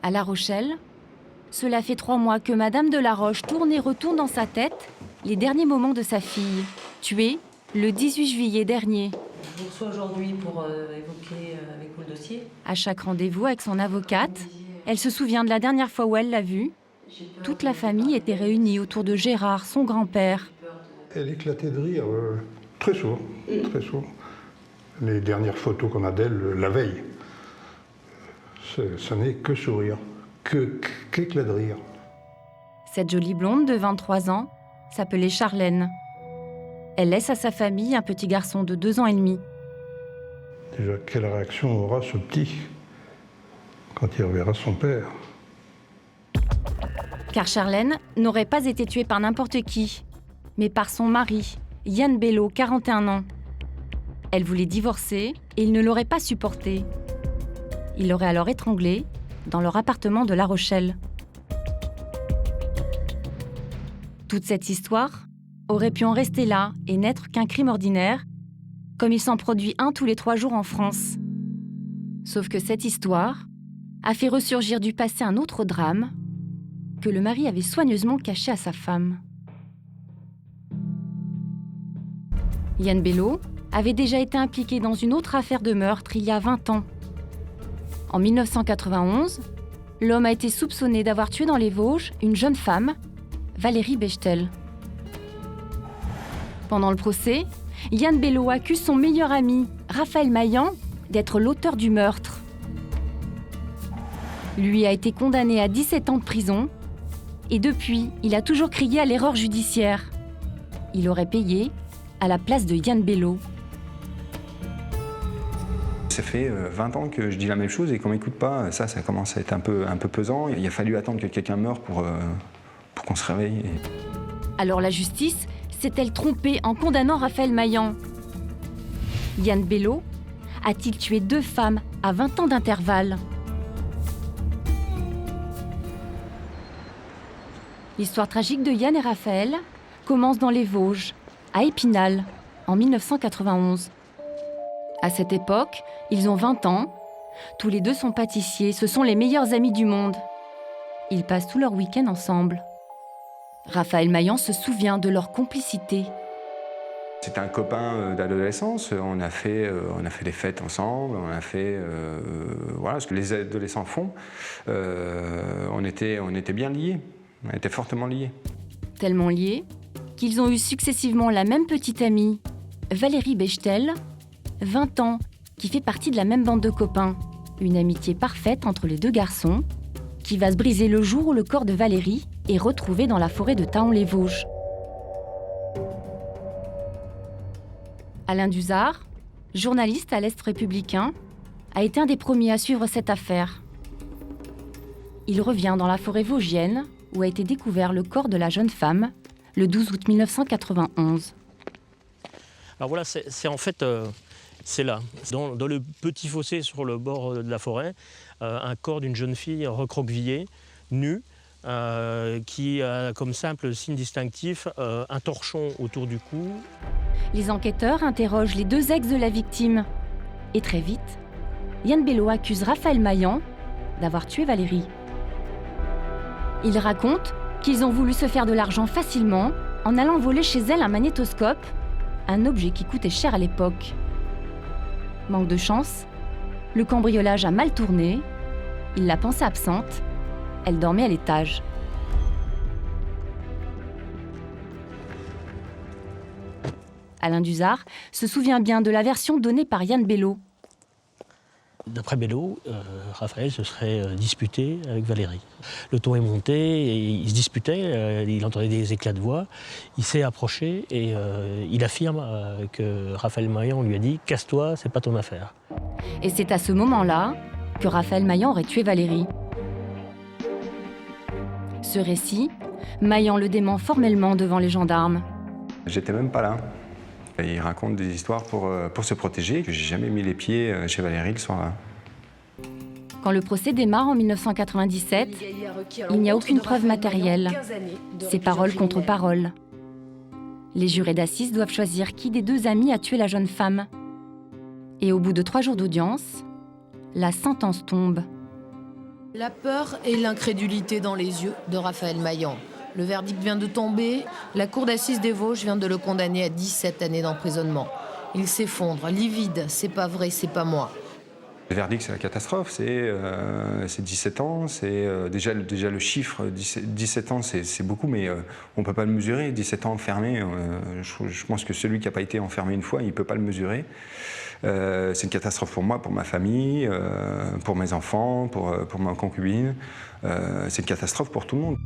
À La Rochelle, cela fait 3 mois que Madame de la Roche tourne et retourne dans sa tête les derniers moments de sa fille, tuée le 18 juillet dernier. Je vous reçois aujourd'hui pour évoquer avec vous le dossier. À chaque rendez-vous avec son avocate, elle se souvient de la dernière fois où elle l'a vue. Toute la famille était réunie autour de Gérard, son grand-père. Elle éclatait de rire, très sourd, très sourd. Les dernières photos qu'on a d'elle, la veille, ça n'est que sourire, qu'éclat de rire. Cette jolie blonde de 23 ans s'appelait Charlène. Elle laisse à sa famille un petit garçon de 2 ans et demi. Déjà, quelle réaction aura ce petit quand il reverra son père? Car Charlène n'aurait pas été tuée par n'importe qui, mais par son mari, Yann Bello, 41 ans. Elle voulait divorcer et il ne l'aurait pas supporté. Il l'aurait alors étranglée dans leur appartement de La Rochelle. Toute cette histoire aurait pu en rester là et n'être qu'un crime ordinaire, comme il s'en produit un tous les 3 jours en France. Sauf que cette histoire a fait ressurgir du passé un autre drame que le mari avait soigneusement caché à sa femme. Yann Bello avait déjà été impliqué dans une autre affaire de meurtre il y a 20 ans. En 1991, l'homme a été soupçonné d'avoir tué dans les Vosges une jeune femme, Valérie Bechtel. Pendant le procès, Yann Bello accuse son meilleur ami, Raphaël Maillan, d'être l'auteur du meurtre. Lui a été condamné à 17 ans de prison et depuis, il a toujours crié à l'erreur judiciaire. Il aurait payé à la place de Yann Bello. Ça fait 20 ans que je dis la même chose et qu'on ne m'écoute pas. Ça commence à être un peu pesant. Il a fallu attendre que quelqu'un meure pour qu'on se réveille. Alors la justice s'est-elle trompée en condamnant Raphaël Maillan? Yann Bello a-t-il tué 2 femmes à 20 ans d'intervalle? L'histoire tragique de Yann et Raphaël commence dans les Vosges, à Épinal, en 1991. À cette époque, ils ont 20 ans. Tous les 2 sont pâtissiers, ce sont les meilleurs amis du monde. Ils passent tout leur week-end ensemble. Raphaël Maillan se souvient de leur complicité. C'était un copain d'adolescence. On a fait des fêtes ensemble. On a fait voilà ce que les adolescents font. On était bien liés. On était fortement liés. Tellement liés qu'ils ont eu successivement la même petite amie, Valérie Bechtel, 20 ans, qui fait partie de la même bande de copains. Une amitié parfaite entre les 2 garçons, qui va se briser le jour où le corps de Valérie est retrouvé dans la forêt de Thaon-les-Vosges. Alain Duzard, journaliste à l'Est républicain, a été un des premiers à suivre cette affaire. Il revient dans la forêt vosgienne où a été découvert le corps de la jeune femme le 12 août 1991. Alors voilà, c'est en fait, c'est là, dans le petit fossé sur le bord de la forêt, un corps d'une jeune fille recroquevillée, nue, qui a comme simple signe distinctif un torchon autour du cou. Les enquêteurs interrogent les 2 ex de la victime. Et très vite, Yann Bello accuse Raphaël Maillan d'avoir tué Valérie. Il raconte qu'ils ont voulu se faire de l'argent facilement en allant voler chez elle un magnétoscope, un objet qui coûtait cher à l'époque. Manque de chance, le cambriolage a mal tourné, il l'a pensée absente, elle dormait à l'étage. Alain Duzard se souvient bien de la version donnée par Yann Bello. D'après Bello, Raphaël se serait disputé avec Valérie. Le ton est monté, et il se disputait, il entendait des éclats de voix. Il s'est approché et il affirme que Raphaël Maillan lui a dit « Casse-toi, c'est pas ton affaire ». Et c'est à ce moment-là que Raphaël Maillan aurait tué Valérie. Ce récit, Maillan le dément formellement devant les gendarmes. J'étais même pas là. Et il raconte des histoires pour se protéger, que j'ai jamais mis les pieds chez Valérie le soir-là. Quand le procès démarre en 1997, il n'y a aucune preuve matérielle. C'est parole contre parole. Les jurés d'assises doivent choisir qui des 2 amis a tué la jeune femme. Et au bout de 3 jours d'audience, la sentence tombe. La peur et l'incrédulité dans les yeux de Raphaël Maillan. Le verdict vient de tomber. La cour d'assises des Vosges vient de le condamner à 17 années d'emprisonnement. Il s'effondre, livide. C'est pas vrai, c'est pas moi. Le verdict, c'est la catastrophe. C'est 17 ans. C'est déjà le chiffre. 17 ans, c'est beaucoup, mais on ne peut pas le mesurer. 17 ans enfermé, je pense que celui qui n'a pas été enfermé une fois, il ne peut pas le mesurer. C'est une catastrophe pour moi, pour ma famille, pour mes enfants, pour ma concubine. C'est une catastrophe pour tout le monde.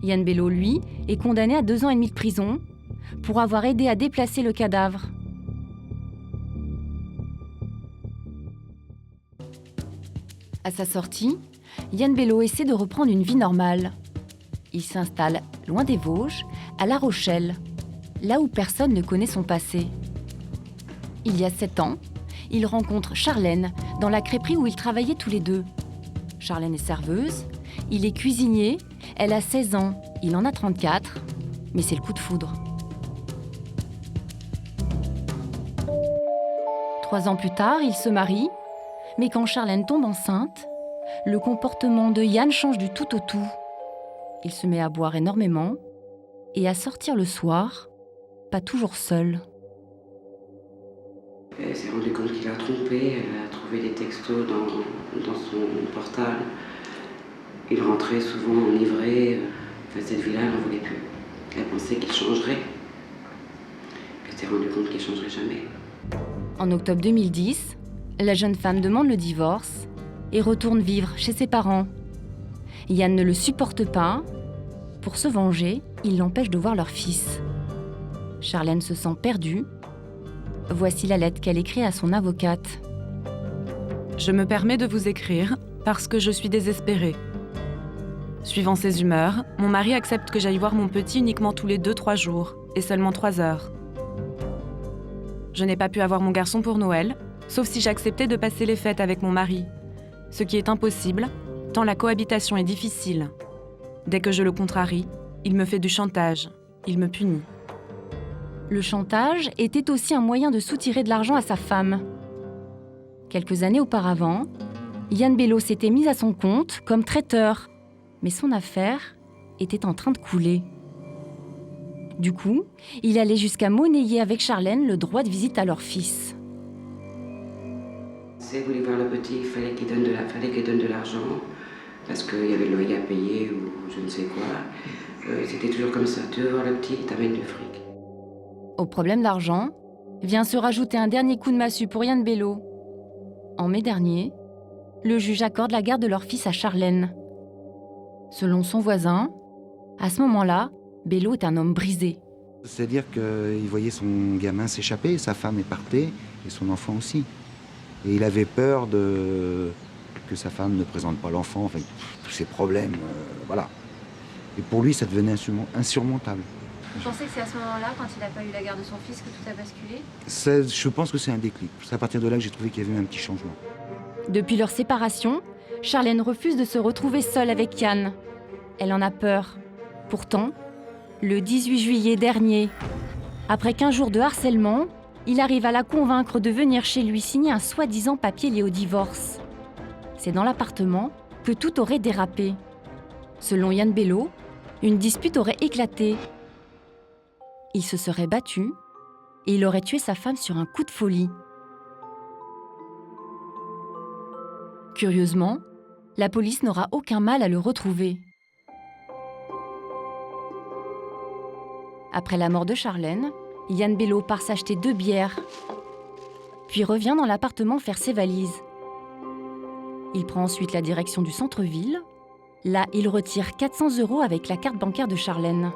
Yann Bello, lui, est condamné à 2 ans et demi de prison pour avoir aidé à déplacer le cadavre. À sa sortie, Yann Bello essaie de reprendre une vie normale. Il s'installe loin des Vosges, à La Rochelle, là où personne ne connaît son passé. Il y a 7 ans, il rencontre Charlène dans la crêperie où ils travaillaient tous les deux. Charlène est serveuse, il est cuisinier, elle a 16 ans, il en a 34, mais c'est le coup de foudre. 3 ans plus tard, ils se marient, mais quand Charlène tombe enceinte, le comportement de Yann change du tout au tout. Il se met à boire énormément et à sortir le soir, pas toujours seul. Elle s'est rendue compte qu'il a trompé, elle a trouvé des textos dans son portable. Il rentrait souvent enivré. Cette vie-là, elle n'en voulait plus. Elle pensait qu'il changerait. Elle s'est rendue compte qu'il ne changerait jamais. En octobre 2010, la jeune femme demande le divorce et retourne vivre chez ses parents. Yann ne le supporte pas. Pour se venger, il l'empêche de voir leur fils. Charlène se sent perdue. Voici la lettre qu'elle écrit à son avocate. Je me permets de vous écrire parce que je suis désespérée. Suivant ses humeurs, mon mari accepte que j'aille voir mon petit uniquement tous les 2-3 jours, et seulement 3 heures. Je n'ai pas pu avoir mon garçon pour Noël, sauf si j'acceptais de passer les fêtes avec mon mari. Ce qui est impossible, tant la cohabitation est difficile. Dès que je le contrarie, il me fait du chantage, il me punit. Le chantage était aussi un moyen de soutirer de l'argent à sa femme. Quelques années auparavant, Yann Bello s'était mis à son compte comme traiteur, mais son affaire était en train de couler. Du coup, il allait jusqu'à monnayer avec Charlène le droit de visite à leur fils. Si elle voulait voir le petit, il fallait qu'il donne de l'argent, parce qu'il y avait le loyer à payer ou je ne sais quoi. C'était toujours comme ça, tu veux voir le petit, t'amènes du fric. Au problème d'argent, vient se rajouter un dernier coup de massue pour Yann Bello. En mai dernier, le juge accorde la garde de leur fils à Charlène. Selon son voisin, à ce moment-là, Bello est un homme brisé. C'est-à-dire qu'il voyait son gamin s'échapper, sa femme est partie et son enfant aussi. Et il avait peur que sa femme ne présente pas l'enfant, enfin, tous ces problèmes, voilà. Et pour lui, ça devenait insurmontable. Vous pensez que c'est à ce moment-là, quand il n'a pas eu la garde de son fils, que tout a basculé ? Je pense que c'est un déclic. C'est à partir de là que j'ai trouvé qu'il y avait eu un petit changement. Depuis leur séparation, Charlène refuse de se retrouver seule avec Yann. Elle en a peur. Pourtant, le 18 juillet dernier, après 15 jours de harcèlement, il arrive à la convaincre de venir chez lui signer un soi-disant papier lié au divorce. C'est dans l'appartement que tout aurait dérapé. Selon Yann Bello, une dispute aurait éclaté. Il se serait battu et il aurait tué sa femme sur un coup de folie. Curieusement, la police n'aura aucun mal à le retrouver. Après la mort de Charlène, Yann Bello part s'acheter 2 bières, puis revient dans l'appartement faire ses valises. Il prend ensuite la direction du centre-ville. Là, il retire 400 € avec la carte bancaire de Charlène.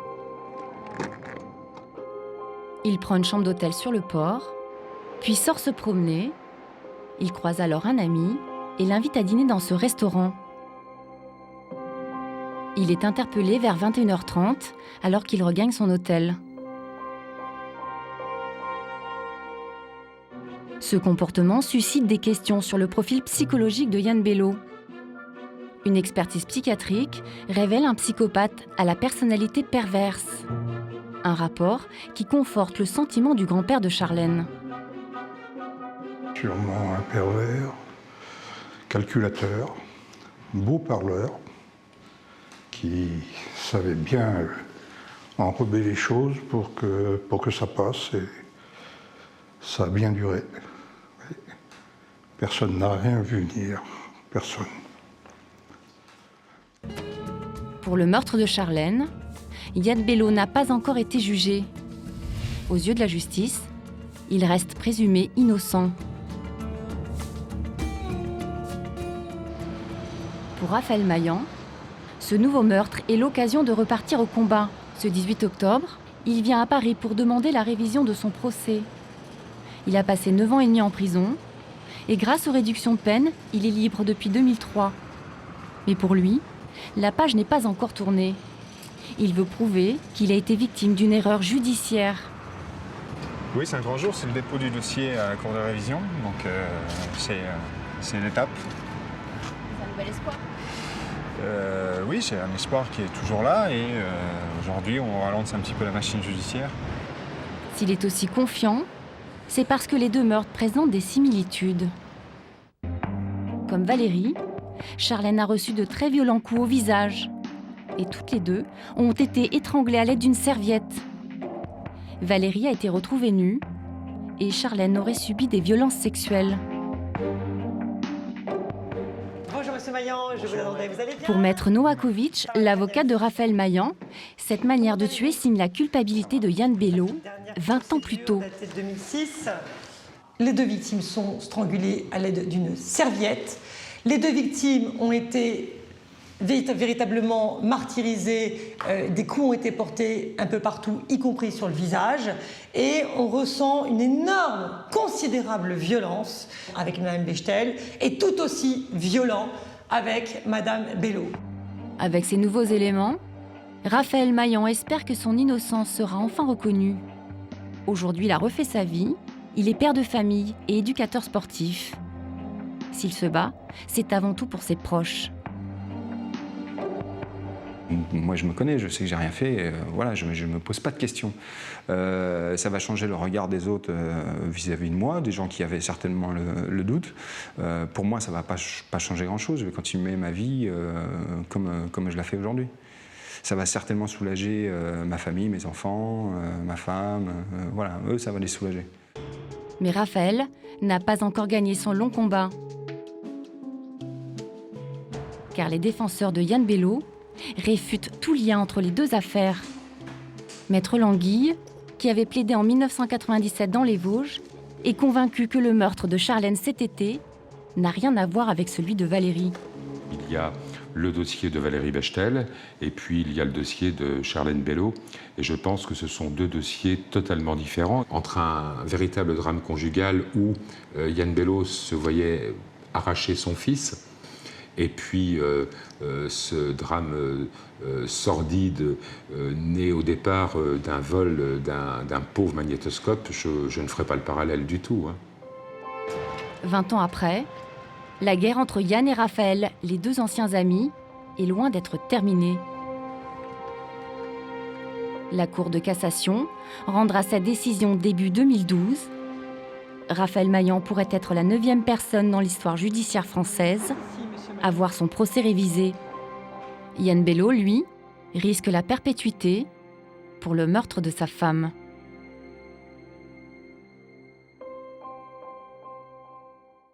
Il prend une chambre d'hôtel sur le port, puis sort se promener. Il croise alors un ami et l'invite à dîner dans ce restaurant. Il est interpellé vers 21h30 alors qu'il regagne son hôtel. Ce comportement suscite des questions sur le profil psychologique de Yann Bello. Une expertise psychiatrique révèle un psychopathe à la personnalité perverse. Un rapport qui conforte le sentiment du grand-père de Charlène. Sûrement un pervers calculateur, beau parleur, qui savait bien enrober les choses pour que ça passe, et ça a bien duré. Personne n'a rien vu venir, personne. Pour le meurtre de Charlène, Yann Bello n'a pas encore été jugé. Aux yeux de la justice, il reste présumé innocent. Pour Raphaël Maillan, ce nouveau meurtre est l'occasion de repartir au combat. Ce 18 octobre, il vient à Paris pour demander la révision de son procès. Il a passé 9 ans et demi en prison et grâce aux réductions de peine, il est libre depuis 2003. Mais pour lui, la page n'est pas encore tournée. Il veut prouver qu'il a été victime d'une erreur judiciaire. Oui, c'est un grand jour, c'est le dépôt du dossier à la Cour de révision, donc c'est une étape. C'est un nouvel espoir. Oui, c'est un espoir qui est toujours là et aujourd'hui on ralente un petit peu la machine judiciaire. S'il est aussi confiant, c'est parce que les deux meurtres présentent des similitudes. Comme Valérie, Charlène a reçu de très violents coups au visage. Et toutes les deux ont été étranglées à l'aide d'une serviette. Valérie a été retrouvée nue et Charlène aurait subi des violences sexuelles. Bonjour Monsieur Maillan, je vous demandais, vous allez bien ? Pour Maître Novakovic, l'avocat de Raphaël Maillan, cette manière de tuer signe la culpabilité de Yann Bello, 20 ans plus tôt. 2006. Les deux victimes sont strangulées à l'aide d'une serviette. Les deux victimes ont été véritablement martyrisées. Des coups ont été portés un peu partout, y compris sur le visage. Et on ressent une énorme, considérable violence avec Mme Bechtel et tout aussi violent avec Mme Bello. Avec ces nouveaux éléments, Raphaël Maillan espère que son innocence sera enfin reconnue. Aujourd'hui, il a refait sa vie. Il est père de famille et éducateur sportif. S'il se bat, c'est avant tout pour ses proches. Moi, je me connais, je sais que j'ai rien fait. Voilà, je ne me pose pas de questions. Ça va changer le regard des autres vis-à-vis de moi, des gens qui avaient certainement le doute. Pour moi, ça ne va pas changer grand-chose. Je vais continuer ma vie comme je la fais aujourd'hui. Ça va certainement soulager ma famille, mes enfants, ma femme. Voilà, eux, ça va les soulager. Mais Raphaël n'a pas encore gagné son long combat. Car les défenseurs de Yann Bello réfutent tout lien entre les deux affaires. Maître Languille, qui avait plaidé en 1997 dans les Vosges, est convaincu que le meurtre de Charlène cet été n'a rien à voir avec celui de Valérie. Il y a le dossier de Valérie Bechtel et puis il y a le dossier de Charlène Bello. Et je pense que ce sont deux dossiers totalement différents. Entre un véritable drame conjugal où Yann Bello se voyait arracher son fils et puis ce drame sordide né au départ d'un vol d'un pauvre magnétoscope, je ne ferai pas le parallèle du tout. 20 ans après, la guerre entre Yann et Raphaël, les deux anciens amis, est loin d'être terminée. La Cour de cassation rendra sa décision début 2012. Raphaël Maillan pourrait être la 9e personne dans l'histoire judiciaire française à voir son procès révisé. Yann Bello, lui, risque la perpétuité pour le meurtre de sa femme.